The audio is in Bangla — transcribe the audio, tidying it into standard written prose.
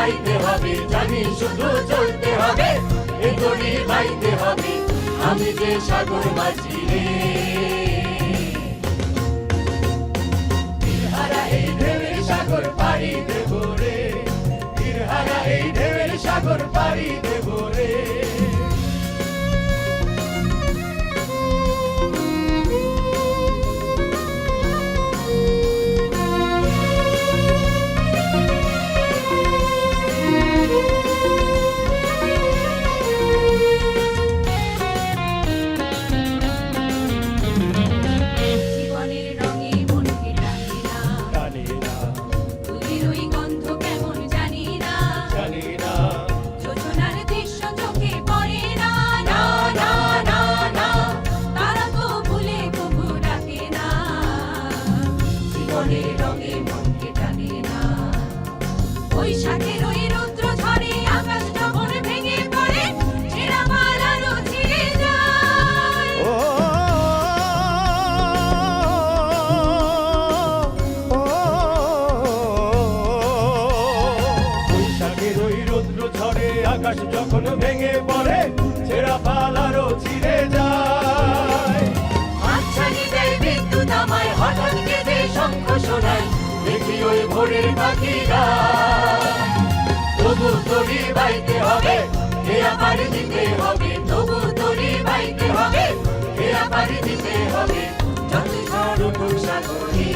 বাইতে হবে, জানি শুধু চলতে হবে, এ দড়ি বাইতে হবে, আমি যে সাগর মাঝি রে। তীরহারা এই ঢেউয়ের সাগর পাড়ি দেব রে, তীরহারা এই ঢেউয়ের সাগর পাড়ি দেব রে। বৈশাখের ওই রৌদ্র ঝড়ে আকাশ যখন ভেঙে পড়ে, ছেঁড়া পাল আরো ছিঁড়ে যায়। বৈশাখের ওই রৌদ্র ঝড়ে আকাশ যখন ভেঙে পড়ে, ছেঁড়া পাল আরো ছিঁড়ে যায়। হাতছানি দেয় বিদ্যুৎ আমায়, হঠাৎ কেঁদে শঙ্খ শোনায়, দেখি ওই ভোরের পাখিরা। তবু দড়ি বাইতে হবে, হেয়া পাড়ি দিতে হবে, তবু দড়ি বাইতে হবে, হেয়া পাড়ি দিতে হবে, যত ঝড় উঠুক সাগরে।